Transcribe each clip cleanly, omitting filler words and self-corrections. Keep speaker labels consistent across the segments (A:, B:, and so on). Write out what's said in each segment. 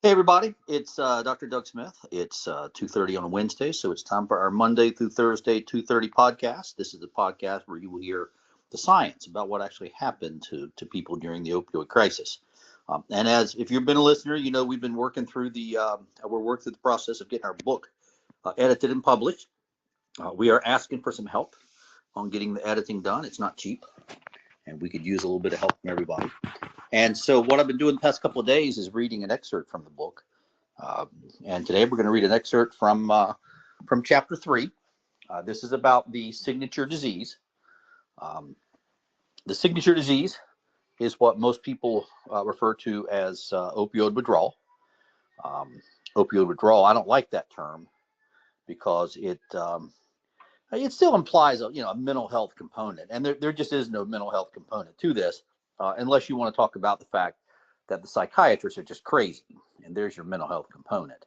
A: Hey everybody, it's Dr. Doug Smith. It's 2:30 on a Wednesday, so it's time for our Monday through Thursday 2:30 podcast. This is the podcast where you will hear the science about what actually happened to people during the opioid crisis. And as if you've been a listener, you know we've been working through we're working through the process of getting our book edited and published. We are asking for some help on getting the editing done. It's not cheap, and we could use a little bit of help from everybody. And so what I've been doing the past couple of days is reading an excerpt from the book. And today we're going to read an excerpt from chapter 3. This is about the signature disease. The signature disease is what most people refer to as opioid withdrawal. Opioid withdrawal, I don't like that term because it still implies a mental health component. And there just is no mental health component to this. Unless you want to talk about the fact that the psychiatrists are just crazy, and there's your mental health component.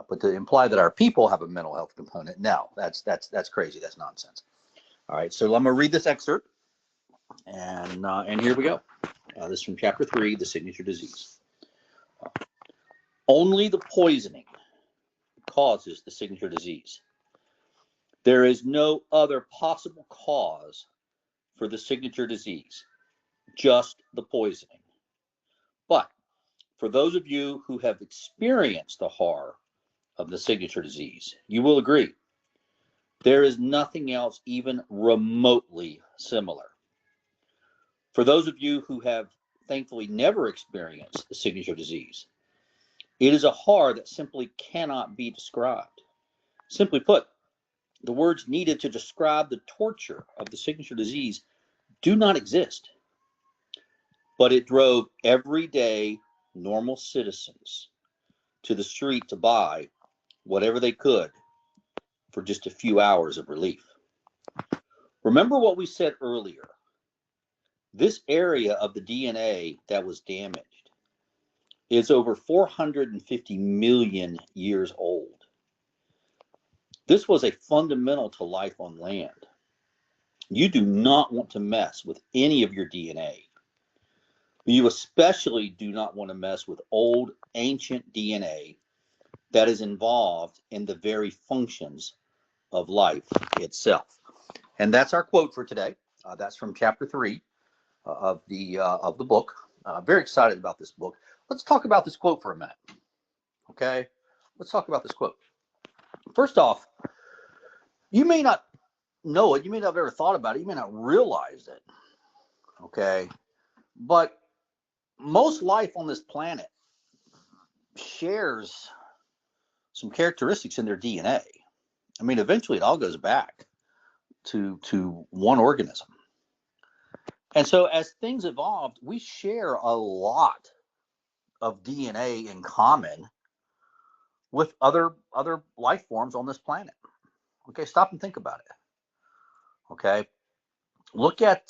A: But to imply that our people have a mental health component, no, that's crazy. That's nonsense. All right, so I'm going to read this excerpt, and here we go. This is from chapter 3, the signature disease. Only the poisoning causes the signature disease. There is no other possible cause for the signature disease. Just the poisoning. But for those of you who have experienced the horror of the signature disease, you will agree there is nothing else even remotely similar. For those of you who have thankfully never experienced the signature disease, it is a horror that simply cannot be described. Simply put, the words needed to describe the torture of the signature disease do not exist. But it drove everyday normal citizens to the street to buy whatever they could for just a few hours of relief. Remember what we said earlier. This area of the DNA that was damaged is over 450 million years old. This was a fundamental to life on land. You do not want to mess with any of your DNA. You especially do not want to mess with old, ancient DNA that is involved in the very functions of life itself. And that's our quote for today. That's from chapter 3 of the book. Very excited about this book. Let's talk about this quote for a minute. Okay, let's talk about this quote. First off, you may not know it. You may not have ever thought about it. You may not realize it. Okay, but most life on this planet shares some characteristics in their DNA. I mean, eventually it all goes back to one organism. And so as things evolved, we share a lot of DNA in common with other life forms on this planet. Okay, stop and think about it. Okay, look at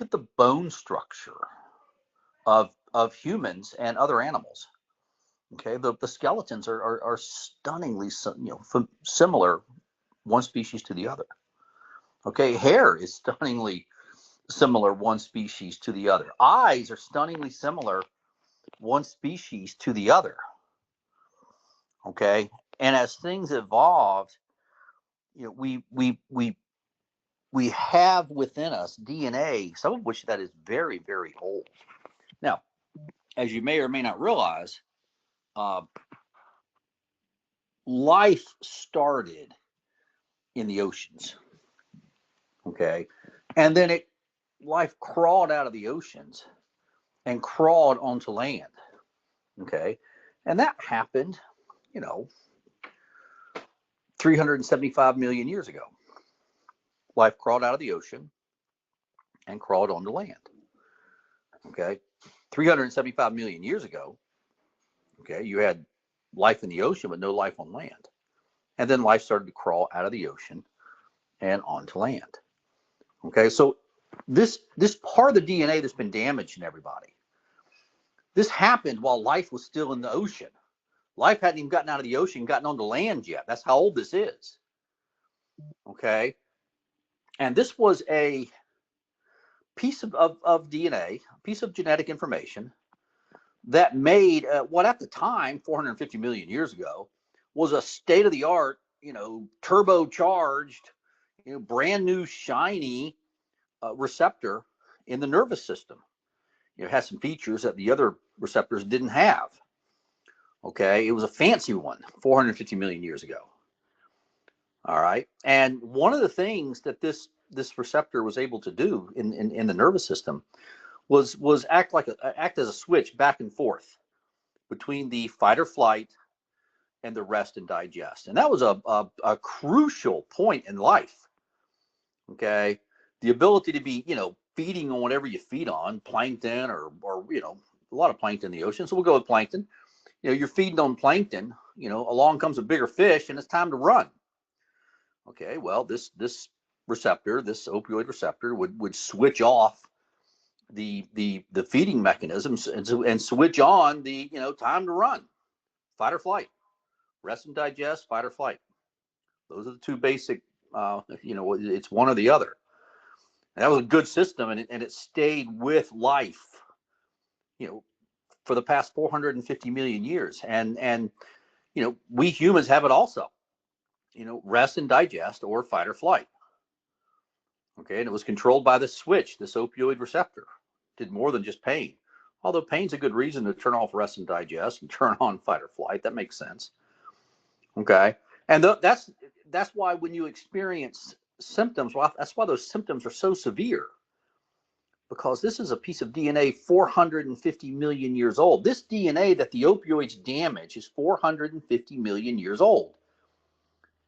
A: the bone structure of humans and other animals. Okay, the skeletons are stunningly similar one species to the other. Okay, hair is stunningly similar one species to the other. Eyes are stunningly similar one species to the other. Okay, and as things evolved, we have within us DNA, some of which that is very, very old. Now, as you may or may not realize, life started in the oceans. Okay, and then life crawled out of the oceans and crawled onto land. Okay, and that happened, 375 million years ago. Life crawled out of the ocean and crawled onto land. Okay, 375 million years ago, okay, you had life in the ocean but no life on land. And then life started to crawl out of the ocean and onto land. Okay, so this part of the DNA that's been damaged in everybody, this happened while life was still in the ocean. Life hadn't even gotten out of the ocean, gotten onto land yet. That's how old this is. Okay, and this was a piece of DNA, a piece of genetic information that made what at the time, 450 million years ago, was a state-of-the-art, turbocharged, brand new, shiny receptor in the nervous system. It has some features that the other receptors didn't have. Okay, it was a fancy one 450 million years ago. All right, and one of the things that this receptor was able to do in the nervous system was act as a switch back and forth between the fight or flight and the rest and digest, and that was a crucial point in life. Okay, the ability to be feeding on whatever you feed on, plankton or a lot of plankton in the ocean. So we'll go with plankton. You're feeding on plankton. Along comes a bigger fish, and it's time to run. Okay, well, this receptor, this opioid receptor, would switch off the feeding mechanisms and switch on the time to run, fight or flight, rest and digest, fight or flight. Those are the two basic. It's one or the other. And that was a good system, and it stayed with life, for the past 450 million years. And we humans have it also. Rest and digest or fight or flight. Okay, and it was controlled by the switch, this opioid receptor. Did more than just pain. Although pain's a good reason to turn off rest and digest and turn on fight or flight. That makes sense. Okay, and that's why when you experience symptoms, well, that's why those symptoms are so severe. Because this is a piece of DNA 450 million years old. This DNA that the opioids damage is 450 million years old.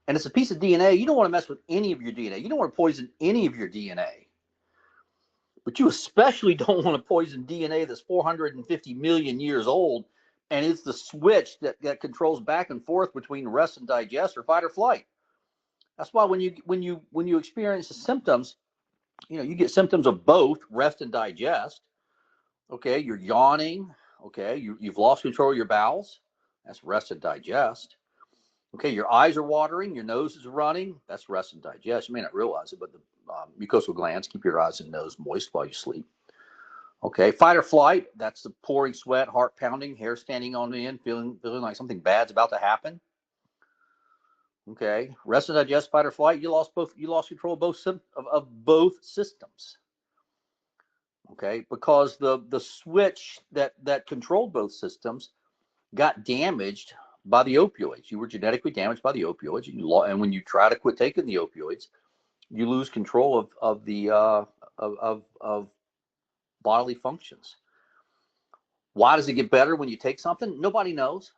A: And it's a piece of DNA. You don't want to mess with any of your DNA. You don't want to poison any of your DNA. But you especially don't want to poison DNA that's 450 million years old, and it's the switch that controls back and forth between rest and digest or fight or flight. That's why when you experience the symptoms, you get symptoms of both rest and digest. Okay, you're yawning. Okay, you've lost control of your bowels. That's rest and digest. Okay, your eyes are watering, your nose is running. That's rest and digest. You may not realize it, but the mucosal glands keep your eyes and nose moist while you sleep. Okay, fight or flight. That's the pouring sweat, heart pounding, hair standing on end, feeling like something bad's about to happen. Okay, rest and digest, fight or flight. You lost control of both systems. Okay, because the switch that controlled both systems got damaged by the opioids. You were genetically damaged by the opioids, and when you try to quit taking the opioids, you lose control of the bodily functions. Why does it get better when you take something? Nobody knows.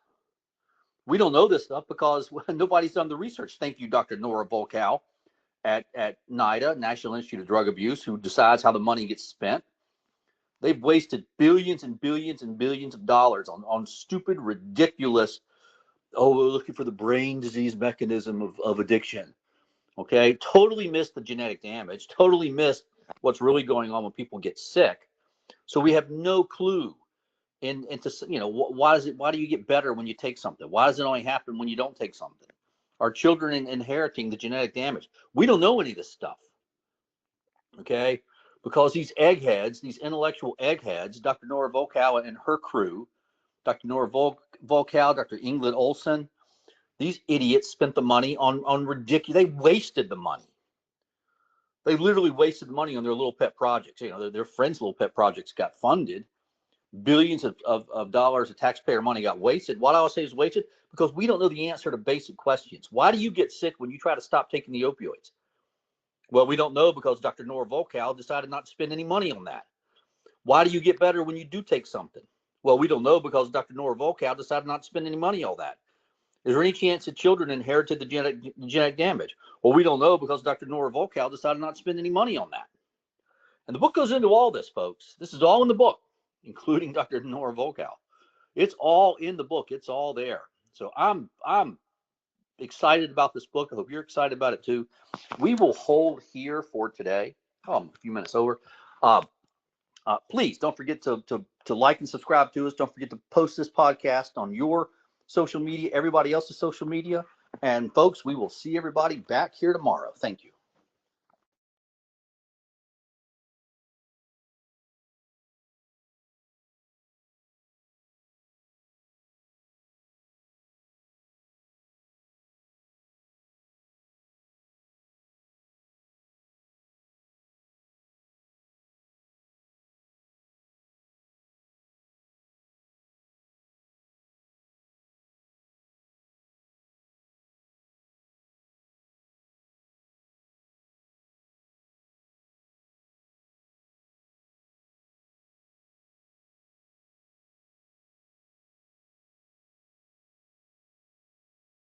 A: We don't know this stuff because nobody's done the research. Thank you, Dr. Nora Volkow at NIDA, National Institute of Drug Abuse, who decides how the money gets spent. They've wasted billions and billions and billions of dollars on stupid, ridiculous, we're looking for the brain disease mechanism of addiction. Okay, totally missed the genetic damage, totally missed what's really going on when people get sick. So we have no clue into why do you get better when you take something? Why does it only happen when you don't take something? Are children inheriting the genetic damage? We don't know any of this stuff. Okay, because these eggheads, these intellectual eggheads, Dr. Nora Volkow and her crew, Dr. Nora Volkow, Dr. Ingrid Olsen, these idiots spent the money on ridiculous. They wasted the money. They literally wasted the money on their little pet projects. Their friends' little pet projects got funded. Billions of dollars of taxpayer money got wasted. Why do I say it's wasted? Because we don't know the answer to basic questions. Why do you get sick when you try to stop taking the opioids? Well, we don't know because Dr. Nora Volkow decided not to spend any money on that. Why do you get better when you do take something? Well, we don't know because Dr. Nora Volkow decided not to spend any money on that. Is there any chance that children inherited the genetic damage? Well, we don't know because Dr. Nora Volkow decided not to spend any money on that. And the book goes into all this, folks. This is all in the book, including Dr. Nora Volkow. It's all in the book. It's all there. So I'm excited about this book. I hope you're excited about it too. We will hold here for today. I'm a few minutes over. Please don't forget to like and subscribe to us. Don't forget to post this podcast on your social media, everybody else's social media. And folks, we will see everybody back here tomorrow. Thank you.